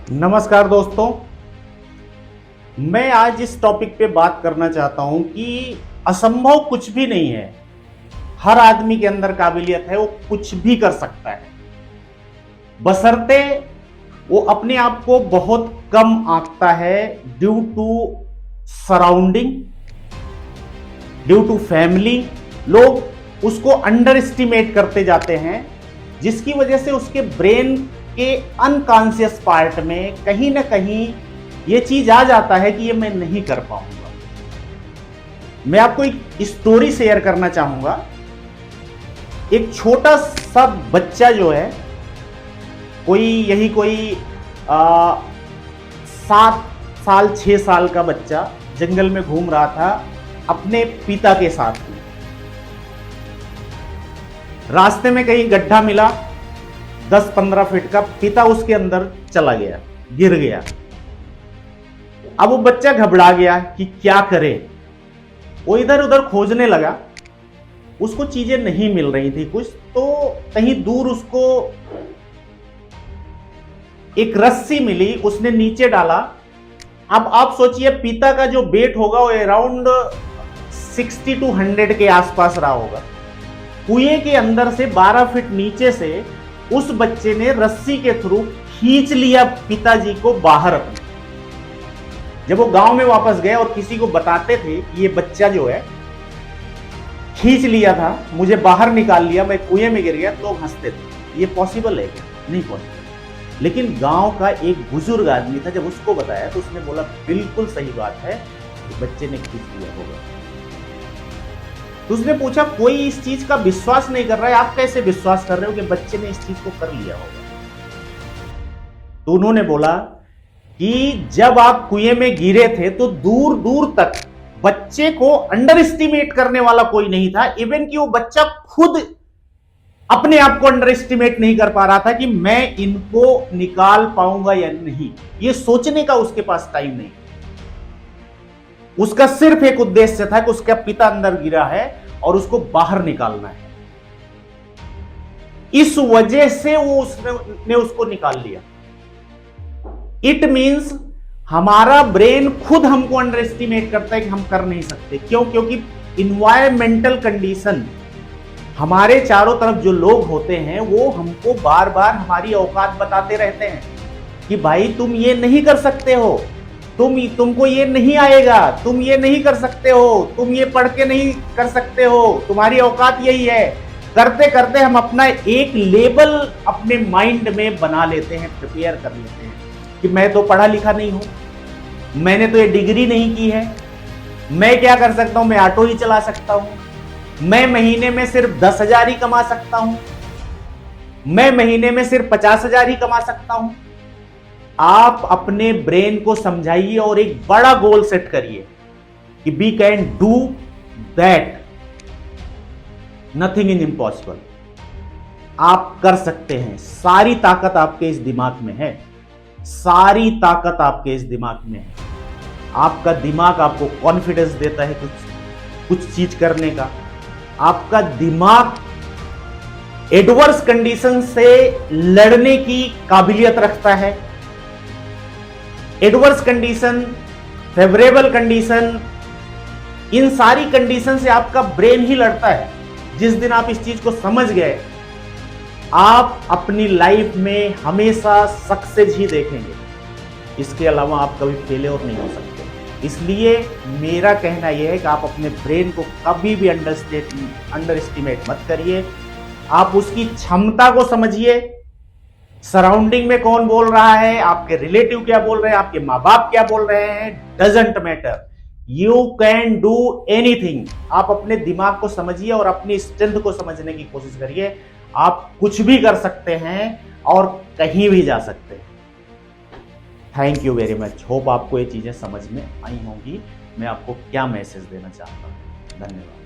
नमस्कार दोस्तों, मैं आज इस टॉपिक पे बात करना चाहता हूं कि असंभव कुछ भी नहीं है। हर आदमी के अंदर काबिलियत है, वो कुछ भी कर सकता है, बशर्ते वो अपने आप को बहुत कम आंकता है due to surrounding, due to family. लोग उसको अंडर एस्टिमेट करते जाते हैं, जिसकी वजह से उसके ब्रेन के अनकॉन्शियस पार्ट में कहीं ना कहीं ये चीज आ जाता है कि ये मैं नहीं कर पाऊंगा। मैं आपको एक स्टोरी शेयर करना चाहूंगा। एक छोटा सा बच्चा जो है, कोई 7 साल 6 साल का बच्चा जंगल में घूम रहा था अपने पिता के साथ में। रास्ते में कहीं गड्ढा मिला 10-15 फीट का, पिता उसके अंदर चला गया, गिर गया। अब वो बच्चा घबरा गया कि क्या करे। वो इधर उधर खोजने लगा, उसको चीजें नहीं मिल रही थी कुछ, तो कहीं दूर उसको एक रस्सी मिली, उसने नीचे डाला। अब आप सोचिए पिता का जो वेट होगा वो अराउंड 60 to 100 के आसपास रहा होगा। कुएं के अंदर से 12 फीट नीचे से उस बच्चे ने रस्सी के थ्रू खींच लिया पिताजी को बाहर अपने। जब वो गांव में वापस गए और किसी को बताते थे कि ये बच्चा जो है खींच लिया था, मुझे बाहर निकाल लिया, मैं कुएं में गिर गया, तो हंसते थे। ये पॉसिबल है क्या? नहीं पॉसिबल। लेकिन गांव का एक बुजुर्ग आदमी था, जब उसको बताया तो उसने बोला बिल्कुल सही बात है, बच्चे ने खींच लिया होगा। तो उसने पूछा कोई इस चीज का विश्वास नहीं कर रहा है, आप कैसे विश्वास कर रहे हो कि बच्चे ने इस चीज को कर लिया होगा? तो उन्होंने बोला कि जब आप कुएं में गिरे थे तो दूर दूर तक बच्चे को अंडर एस्टिमेट करने वाला कोई नहीं था। इवन कि वो बच्चा खुद अपने आप को अंडर एस्टिमेट नहीं कर पा रहा था कि मैं इनको निकाल पाऊंगा या नहीं। ये सोचने का उसके पास टाइम नहीं। उसका सिर्फ एक उद्देश्य था कि उसका पिता अंदर गिरा है और उसको बाहर निकालना है। इस वजह से वो उसने उसको निकाल लिया। इट मींस हमारा ब्रेन खुद हमको अंडर एस्टिमेट करता है कि हम कर नहीं सकते। क्यों? क्योंकि इन्वायरमेंटल कंडीशन, हमारे चारों तरफ जो लोग होते हैं वो हमको बार बार हमारी औकात बताते रहते हैं कि भाई तुम ये नहीं कर सकते हो, तुमको ये नहीं आएगा, तुम ये नहीं कर सकते हो, तुम ये पढ़ के नहीं कर सकते हो, तुम्हारी औकात यही है। करते करते हम अपना एक लेबल अपने माइंड में बना लेते हैं, प्रिपेयर कर लेते हैं कि मैं तो पढ़ा लिखा नहीं हूं, मैंने तो ये डिग्री नहीं की है, मैं क्या कर सकता हूं, मैं ऑटो ही चला सकता हूं, मैं महीने में सिर्फ 10,000 ही कमा सकता हूं, मैं महीने में सिर्फ 50,000 ही कमा सकता हूं। आप अपने ब्रेन को समझाइए और एक बड़ा गोल सेट करिए कि we can do that, nothing is impossible. आप कर सकते हैं। सारी ताकत आपके इस दिमाग में है, सारी ताकत आपके इस दिमाग में है। आपका दिमाग आपको कॉन्फिडेंस देता है कुछ चीज करने का। आपका दिमाग एडवर्स कंडीशन से लड़ने की काबिलियत रखता है। एडवर्स कंडीशन, फेवरेबल कंडीशन, इन सारी कंडीशन से आपका ब्रेन ही लड़ता है। जिस दिन आप इस चीज को समझ गए, आप अपनी लाइफ में हमेशा सक्सेस ही देखेंगे। इसके अलावा आप कभी फेलियर नहीं हो सकते। इसलिए मेरा कहना यह है कि आप अपने ब्रेन को कभी भी अंडर एस्टिमेट मत करिए। आप उसकी क्षमता को समझिए। सराउंडिंग में कौन बोल रहा है, आपके रिलेटिव क्या बोल रहे हैं, आपके माँ बाप क्या बोल रहे हैं, doesn't matter. You can do anything. आप अपने दिमाग को समझिए और अपनी स्ट्रेंथ को समझने की कोशिश करिए। आप कुछ भी कर सकते हैं और कहीं भी जा सकते हैं। Thank you very much. Hope आपको ये चीजें समझ में आई होंगी। मैं आपको क्या मैसेज देना चाहता हूं। धन्यवाद।